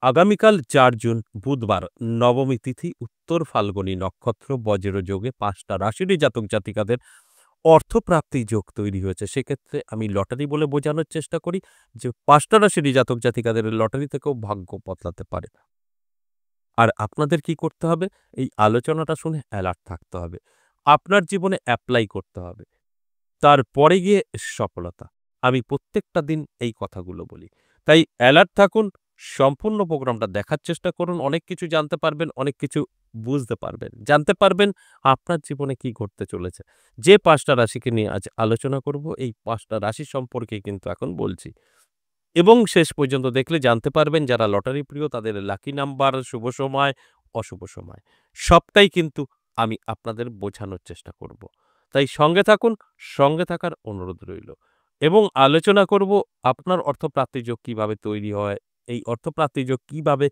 আগামীকাল ৪ জুন বুধবার নবমী তিথি উত্তর ফাল্গুনী নক্ষত্র বজ্রযোগে ৫টা রাশিরই জাতক-জাতিকাদের অর্থপ্রাপ্তি যোগ তৈরি হয়েছে। সেক্ষেত্রে আমি লটারি বলে বোঝানোর চেষ্টা করি যে ৫টা রাশিরই জাতক-জাতিকাদের লটারি থেকেও ভাগ্য বদলাতে পারে। আর আপনাদের কি করতে হবে? এই আলোচনাটা শুনে অ্যালার্ট থাকতে হবে। আপনার জীবনে এপ্লাই করতে হবে। তারপরে গিয়ে সফলতা। আমি প্রত্যেকটা দিন এই কথাগুলো বলি। তাই অ্যালার্ট থাকুন, সম্পূর্ণ প্রোগ্রামটা দেখার চেষ্টা করুন। অনেক কিছু জানতে পারবেন, অনেক কিছু বুঝতে পারবেন। জানতে পারবেন আপনার জীবনে কি ঘটতে চলেছে। যে ৫টা রাশিকে নিয়ে আজ আলোচনা করব, এই ৫টা রাশি সম্পর্কেই কিন্তু এখন বলছি। এবং শেষ পর্যন্ত দেখলে জানতে পারবেন যারা লটারি প্রিয় তাদের লাকি নাম্বার, শুভ সময়, অশুভ সময় সবটাই কিন্তু আমি আপনাদের বোঝানোর চেষ্টা করব। তাই সঙ্গে থাকুন, সঙ্গে থাকার অনুরোধ রইল। এবং আলোচনা করব আপনার অর্থপ্রাপ্তি যোগ কিভাবে তৈরি হয়, এই অর্থপ্রাপ্তি যোগ কিভাবে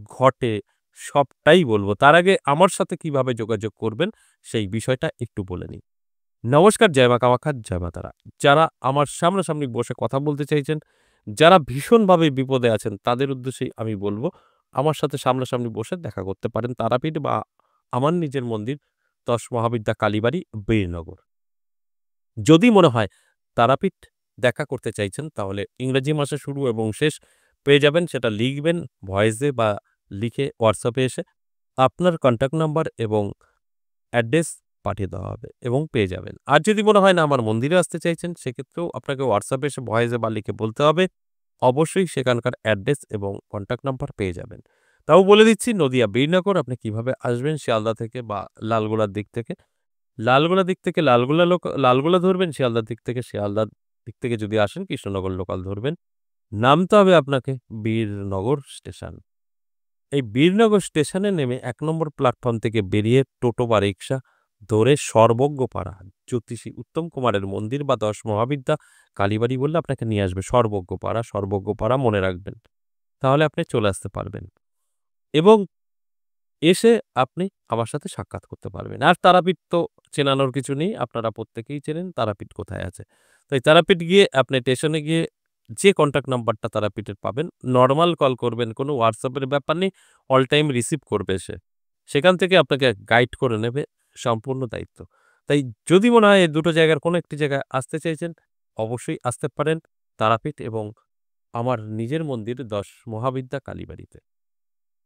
ঘটে সবটাই বলব। তার আগে আমার সাথে কিভাবে যোগাযোগ করবেন সেই বিষয়টা একটু বলে নিই। নমস্কার, জয় মা কামাখ্যা, জয় মা তারা। যারা আমার সামনাসামনি বসে কথা বলতে চাইছেন, যারা ভীষণভাবে বিপদে আছেন তাদের উদ্দেশ্যেই আমি বলব, আমার সাথে সামনাসামনি বসে দেখা করতে পারেন তারাপীঠ বা আমার নিজের মন্দির ১০ মহাবিদ্যা কালীবাড়ি, বীরনগর। যদি মনে হয় তারাপীঠ দেখা করতে চাইছেন তাহলে ইংরেজি মাসে শুরু এবং শেষ পেয়ে যাবেন, সেটা লিখবেন ভয়েসে বা লিখে হোয়াটসঅ্যাপে এসে আপনার কন্ট্যাক্ট নাম্বার এবং অ্যাড্রেস পাঠিয়ে দেওয়া হবে এবং পেয়ে যাবেন। আর যদি মনে হয় না আমার মন্দিরে আসতে চাইছেন, সেক্ষেত্রেও আপনাকে হোয়াটসঅ্যাপে এসে ভয়েসে বা লিখে বলতে হবে। অবশ্যই সেখানকার অ্যাড্রেস এবং কন্ট্যাক্ট নাম্বার পেয়ে যাবেন। তাও বলে দিচ্ছি, নদিয়া বীরনগর আপনি কিভাবে আসবেন শিয়ালদা থেকে বা লালগোলার দিক থেকে। লালগোলা দিক থেকে লালগোলা ধরবেন, শিয়ালদার দিক থেকে শিয়ালদার দিক থেকে যদি আসেন কৃষ্ণনগর লোকাল ধরবেন। নামতে হবে আপনাকে বীরনগর স্টেশন। এই বীরনগর স্টেশনে নেমে ১ নম্বর প্ল্যাটফর্ম থেকে বেরিয়ে টোটো বা রিক্সা ধরে সর্বজ্ঞপাড়া জ্যোতিষী উত্তম কুমারের মন্দির বা ১০ মহাবিদ্যা কালীবাড়ি বললে আপনাকে নিয়ে আসবে সর্বজ্ঞপাড়া মনে রাখবেন। তাহলে আপনি চলে আসতে পারবেন এবং এসে আপনি আমার সাথে সাক্ষাৎ করতে পারবেন। আর তারাপীঠ তো চেনানোর কিছু নেই। আপনারা প্রত্যেকেই চেনেন তারাপীঠ কোথায় আছে। তাই তারাপীঠ গিয়ে আপনি স্টেশনে গিয়ে যে কনট্যাক্ট নাম্বারটা তারাপীঠের পাবেন, নরমাল কল করবেন। কোনো WhatsApp এর ব্যাপার নেই। অল টাইম রিসিভ করবে সে। সেখান থেকে আপনাকে গাইড করে নেবে, সম্পূর্ণ দায়িত্ব। তাই যদি মনে হয় এই দুটো জায়গার কোনো একটি জায়গায় আসতে চাইছেন, অবশ্যই আসতে পারেন তারাপীঠ এবং আমার নিজের মন্দির ১০ মহাবিদ্যা কালীবাড়িতে।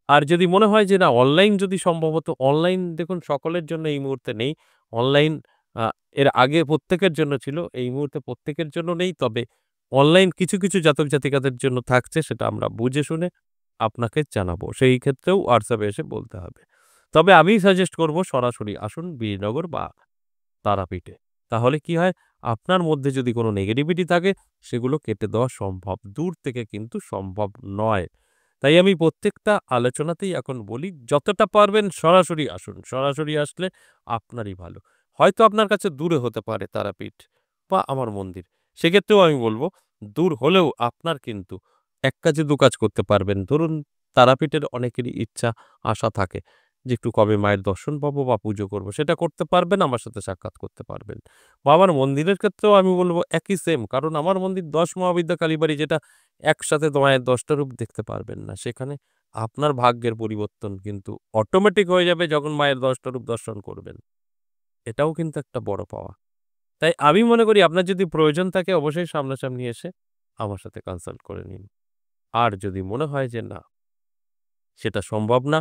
আর যদি মনে হয় যে না অনলাইন যদি সম্ভবত অনলাইন দেখুন সকলের জন্য এই মুহূর্তে নেই। অনলাইন আ এর আগে প্রত্যেকের জন্য ছিল। এই মুহূর্তে প্রত্যেকের জন্য নেই। তবে অনলাইন কিছু জাতক-জাতিকাদের জন্য থাকছে, সেটা আমরা বুঝে শুনে আপনাকে জানাবো। সেই ক্ষেত্রেও WhatsApp এ এসে বলতে হবে। তবে আমি সাজেস্ট করব সরাসরি আসুন বীরনগর বা তারাপীঠে। তাহলে কি হয়? আপনার মধ্যে যদি কোনো নেগেটিভিটি থাকে সেগুলো কেটে দেওয়া সম্ভব। দূর থেকে কিন্তু সম্ভব নয়। তাই আমি প্রত্যেকটা আলোচনাতেই এখন বলি, যতটা পারবেন সরাসরি আসুন। সরাসরি আসলে আপনারই ভালো। হয়তো আপনার কাছে দূরে হতে পারে তারাপীঠ বা আমার মন্দির। সেক্ষেত্রেও আমি বলব, দূর হলেও আপনার কিন্তু এক কাজে দু কাজ করতে পারবেন। ধরুন তারাপীঠের অনেকেরই ইচ্ছা, আশা থাকে যে একটু কবে মায়ের দর্শন পাবো বা পুজো করব। সেটা করতে পারবেন, আমার সাথে সাক্ষাৎ করতে পারবেন। বা আমার মন্দিরের ক্ষেত্রেও আমি বলব একই সেম। কারণ আমার মন্দির ১০ মহাবিদ্যা কালীবাড়ি, যেটা একসাথে মায়ের ১০ টা রূপ দেখতে পারবেন না। সেখানে আপনার ভাগ্যের পরিবর্তন কিন্তু অটোমেটিক হয়ে যাবে যখন মায়ের ১০ টা রূপ দর্শন করবেন। এটাও কিন্তু একটা বড় পাওয়া। তাই আমি মনে করি আপনার যদি প্রয়োজন থাকে অবশ্যই সামনাসামনি এসে আমার সাথে কনসাল্ট করে নিন। আর যদি মনে হয় যে না, সেটা সম্ভব না,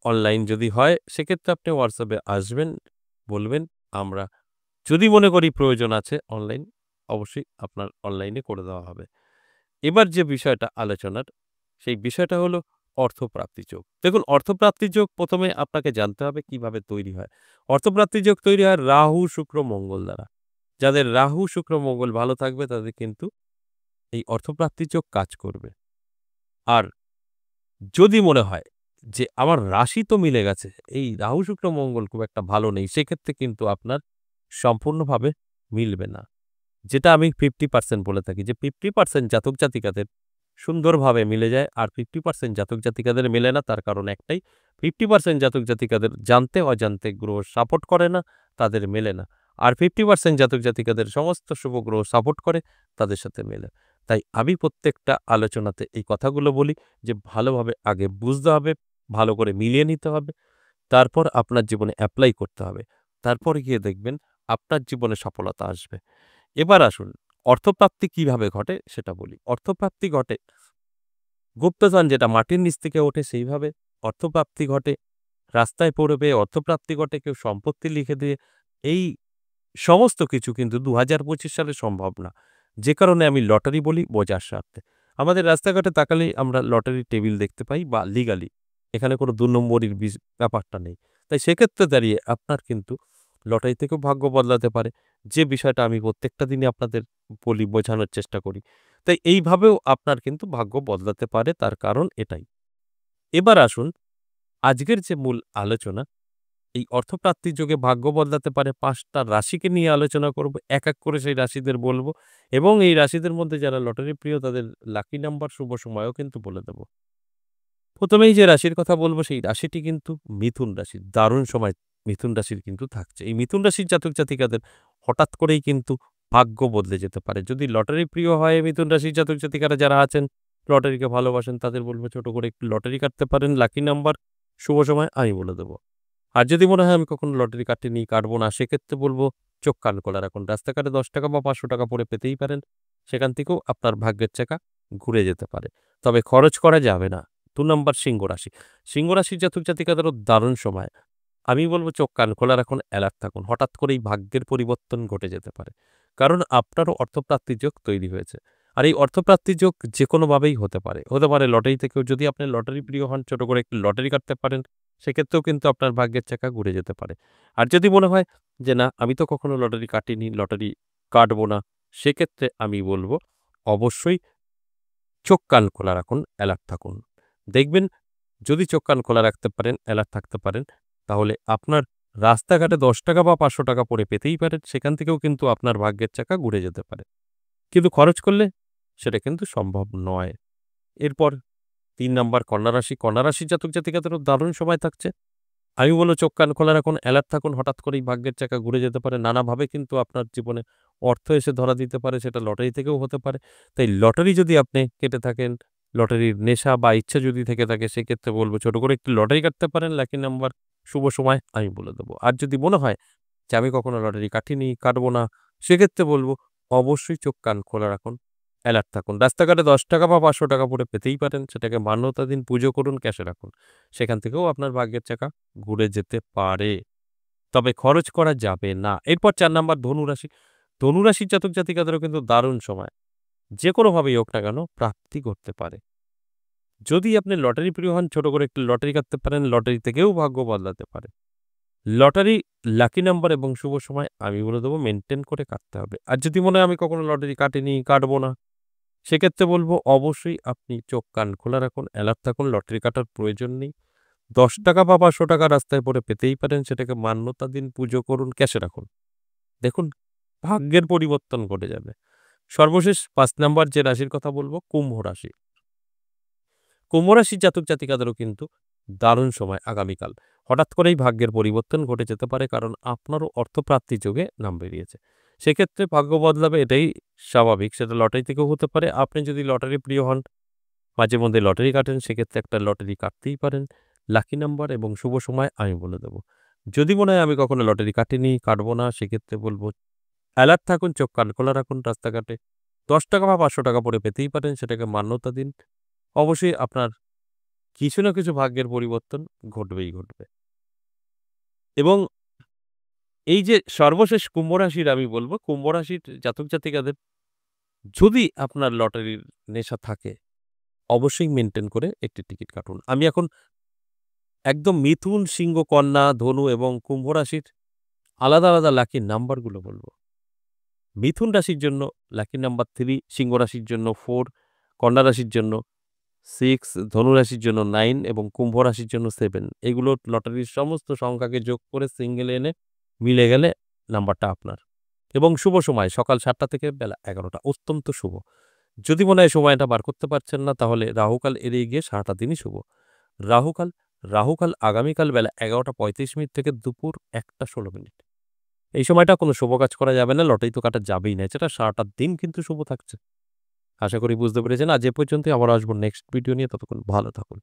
অনলাইন যদি হয় সেক্ষেত্রে আপনি WhatsApp এ আসবেন, বলবেন, আমরা যদি মনে করি প্রয়োজন আছে অনলাইন, অবশ্যই আপনার অনলাইনে করে দেওয়া হবে। এবার যে বিষয়টা আলোচনার, সেই বিষয়টা হলো অর্থপ্রাপ্তি যোগ। দেখুন অর্থপ্রাপ্তি যোগ ১ম এ আপনাকে জানতে হবে কিভাবে তৈরি হয়। অর্থপ্রাপ্তি যোগ তৈরি হয় রাহু, শুক্র, মঙ্গল দ্বারা। যাদের রাহু, শুক্র, মঙ্গল ভালো থাকবে তাদের কিন্তু এই অর্থপ্রাপ্তি যোগ কাজ করবে। আর যদি মনে হয় যে আমার রাশি তো মিলে গেছে, এই রাহু, শুক্র, মঙ্গল খুব একটা ভালো নেই, সেক্ষেত্রে কিন্তু আপনার সম্পূর্ণভাবে মিলবে না। যেটা আমি 50% বলে থাকি যে 50% জাতক-জাতিকাদের সুন্দরভাবে মিলে যায় আর 50% জাতক-জাতিকাদের মেলে না। তার কারণ একটাই, 50% জাতক-জাতিকাদের জানতে অজান্তে গ্রহ সাপোর্ট করে না, তাদের মেলে না। আর 50% জাতক-জাতিকাদের সমস্ত শুভ গ্রহ সাপোর্ট করে, তাদের সাথে মেলে। তাই আমি প্রত্যেকটা আলোচনাতে এই কথাগুলো বলি যে ভালোভাবে আগে বুঝতে হবে, ভালো করে মিলিয়ে নিতে হবে, তারপর আপনার জীবনে এপ্লাই করতে হবে। তারপর গিয়ে দেখবেন আপনার জীবনে সফলতা আসবে। এবার আসুন অর্থপ্রাপ্তি কিভাবে ঘটে সেটা বলি। অর্থপ্রাপ্তি ঘটে গুপ্তধন যেটা মাটির নিচ থেকে ওঠে সেইভাবে অর্থপ্রাপ্তি ঘটে। রাস্তায় পড়বে অর্থপ্রাপ্তি ঘটে, কেউ সম্পত্তি লিখে দিয়ে। এই সমস্ত কিছু কিন্তু ২০২৫ সালে সম্ভব না। যে কারণে আমি লটারি বলি বোঝার স্বার্থে। আমাদের রাস্তাঘাটে তাকালেই আমরা লটারির টেবিল দেখতে পাই বা লিগালি। এখানে কোনো ২ নম্বরির ব্যাপারটা নেই। তাই সেক্ষেত্রে দাঁড়িয়ে আপনার কিন্তু লটারি থেকেও ভাগ্য বদলাতে পারে। যে বিষয়টা আমি প্রত্যেকটা দিনই আপনাদের বলি, বোঝানোর চেষ্টা করি। তাই এইভাবেও আপনার কিন্তু ভাগ্য বদলাতে পারে, তার কারণ এটাই। এবার আসুন আজকের যে মূল আলোচনা, এই অর্থপ্রাপ্তির যোগে ভাগ্য বদলাতে পারে ৫ টা রাশিকে নিয়ে আলোচনা করব। এক, এক করে সেই রাশিদের বলব এবং এই রাশিদের মধ্যে যারা লটারি প্রিয় তাদের লাকি নাম্বার, শুভ সময়ও কিন্তু বলে দেব। প্রথমেই যে রাশির কথা বলব সেই রাশিটি কিন্তু মিথুন রাশি। দারুণ সময় মিথুন রাশির কিন্তু থাকছে। এই মিথুন রাশির জাতক-জাতিকাদের হঠাৎ করেই কিন্তু ভাগ্য বদলে যেতে পারে। যদি লটারি প্রিয় হয় মিথুন রাশির জাতক-জাতিকারা যারা আছেন, লটারিকে ভালোবাসেন তাদের বলব ছোট করে একটু লটারি কাটতে পারেন। লাকি নাম্বার, শুভ সময় আমি বলে দেব। আর যদি মনে হয় আমি কখনো লটারি কাটিনি, কাটবো না, সেক্ষেত্রে বলব চোখ কান খোলা রাখুন। রাস্তাঘাটে ৳১০ বা ৳৫০০ পড়ে পেতেই পারেন। সেখান থেকেও আপনার ভাগ্যের চাকা ঘুরে যেতে পারে। তবে খরচ করা যাবে না। ২ নাম্বার সিংহ রাশি। সিংহ রাশির জাতক-জাতিকাদেরও দারুণ সময়। আমি বলব চোখ কান খোলা রাখুন, অ্যালার্ট থাকুন। হঠাৎ করেই ভাগ্যের পরিবর্তন ঘটে যেতে পারে। কারণ আপনারও অর্থপ্রাপ্তির যোগ তৈরি হয়েছে। আর এই অর্থপ্রাপ্তির যোগ যেকোনোভাবেই হতে পারে। হতে পারে লটারি থেকেও, যদি আপনি লটারি প্রিয় হন ছোট করে একটু লটারি কাটতে পারেন। সেক্ষেত্রেও কিন্তু আপনার ভাগ্যের চাকা ঘুরে যেতে পারে। আর যদি মনে হয় যে না আমি তো কখনো লটারি কাটিনি, লটারি কাটবো না, সেক্ষেত্রে আমি বলব অবশ্যই চোখ কান খোলা রাখুন, অ্যালার্ট থাকুন। দেখবেন যদি চোখ কান খোলা রাখতে পারেন, অ্যালার্ট থাকতে পারেন, তাহলে আপনার রাস্তাঘাটে ৳১০ বা ৳৫০০ পড়ে পেতেই পারেন। সেখান থেকেও কিন্তু আপনার ভাগ্যের চাকা ঘুরে যেতে পারে। কিন্তু খরচ করলে সেটা কিন্তু সম্ভব নয়। এরপর ৩ নাম্বার কন্যা রাশি। কন্যা রাশির জাতক-জাতিকাদেরও দারুণ সময় থাকছে। আমি বলব চোখ কান খোলা রাখুন, অ্যালার্ট থাকুন। হঠাৎ করেই ভাগ্যের চাকা ঘুরে যেতে পারে। নানাভাবে কিন্তু আপনার জীবনে অর্থ এসে ধরা দিতে পারে। সেটা লটারি থেকেও হতে পারে। তাই লটারি যদি আপনি কেটে থাকেন, লটারির নেশা বা ইচ্ছা যদি থেকে থাকে, সেক্ষেত্রে বলব ছোট করে একটু লটারি কাটতে পারেন। লাকি নাম্বার, শুভ সময় আমি বলে দেব। আর যদি মনে হয় যে আমি কখনো লটারি কাটিনি, কাটবো না, সেক্ষেত্রে বলব অবশ্যই চোখ কান খোলা রাখুন, অ্যালার্ট থাকুন। রাস্তাঘাটে ৳১০ বা ৳৫০০ পড়ে পেতেই পারেন। সেটাকে মান্যতা দিন, পুজো করুন, ক্যাশে রাখুন। সেখান থেকেও আপনার ভাগ্যের চাকা ঘুরে যেতে পারে। তবে খরচ করা যাবে না। এরপর ৪ নাম্বার ধনুরাশি। ধনুরাশির জাতক-জাতিকাদেরও কিন্তু দারুণ সময়। যেকোনোভাবেই হোক না কেন প্রাপ্তি করতে পারে। যদি আপনি লটারি প্রিয় হন, ছোট করে একটু লটারি কাটতে পারেন। লটারি থেকেও ভাগ্য বদলাতে পারে। লটারি, লাকি নাম্বার এবং শুভ সময় আমি বলে দেব মেইনটেইন করে কাটতে হবে। আর যদি মনে হয় আমি কখনো লটারি কাটিনি, কাটবো না, সেক্ষেত্রে বলব অবশ্যই আপনি চোখ কান খোলা রাখুন, অ্যালার্ট থাকুন। লটারি কাটার প্রয়োজন নেই। ৳১০ বা ৳৫০০ রাস্তায় পড়ে পেতেই পারেন। সেটাকে মান্যতা দিন, পুজো করুন, ক্যাশে রাখুন। দেখুন ভাগ্যের পরিবর্তন ঘটে যাবে। সর্বশেষ ৫ নাম্বার যে রাশির কথা বলব, কুম্ভ রাশি। কুম্ভ রাশির জাতক-জাতিকাদেরও কিন্তু দারুণ সময় আগামীকাল। হঠাৎ করেই ভাগ্যের পরিবর্তন ঘটে যেতে পারে, কারণ আপনারও অর্থপ্রাপ্তির যোগে নাম বেরিয়েছে। সেক্ষেত্রে ভাগ্য বদলাবে, এটাই স্বাভাবিক। সেটা লটারি থেকেও হতে পারে। আপনি যদি লটারি প্রিয় হন, মাঝে মধ্যে লটারি কাটেন, সেক্ষেত্রে একটা লটারি কাটতেই পারেন। লাকি নাম্বার এবং শুভ সময় আমি বলে দেব। যদি মনে হয় আমি কখনো লটারি কাটিনি, কাটবো না, সেক্ষেত্রে বলব অ্যালার্ট থাকুন, চোখ কান খোলা রাখুন। রাস্তাঘাটে ৳১০ বা ৳৫০০ পড়ে পেতেই পারেন। সেটাকে মান্যতা দিন। অবশ্যই আপনার কিছু না কিছু ভাগ্যের পরিবর্তন ঘটবেই ঘটবে। এবং এই যে সর্বশেষ কুম্ভ রাশির আমি বলব, কুম্ভ রাশির জাতক-জাতিকাদের যদি আপনার লটারির নেশা থাকে, অবশ্যই মেইনটেইন করে একটি টিকিট কাটুন। আমি এখন একদম মিথুন, সিংহ, কন্যা, ধনু এবং কুম্ভ রাশির আলাদা, আলাদা লাকি নাম্বারগুলো বলব। মিথুন রাশির জন্য লাকি নাম্বার ৩, সিংহ রাশির জন্য ৪, কন্যা রাশির জন্য 6, ধনু রাশির জন্য 9 এবং কুম্ভ রাশির জন্য 7। এগুলো লটারির সমস্ত সংখ্যাকে যোগ করে সিঙ্গেল এনে মিলে গেলে নাম্বারটা আপনার। এবং শুভ সময় সকাল ৭টা থেকে বেলা ১১টা, অত্যন্ত শুভ। যদি মনে হয় সময়টা বার করতে পারছেন না, তাহলে রাহুকাল এড়িয়ে গিয়ে সারাটা দিনই শুভ। রাহুকাল রাহুকাল আগামীকাল বেলা ১১টা ৩৫ থেকে দুপুর ১টা ১৬। এই সময়টা কোনো শুভ কাজ করা যাবে না, লটারি তো কাটা যাবেই না। এছাড়া সারাটা দিন কিন্তু শুভ থাকছে। আশা করি বুঝতে পেরেছেন। আজ এ পর্যন্তই। আবার আসবো নেক্সট ভিডিও নিয়ে। ততক্ষণ ভালো থাকুন।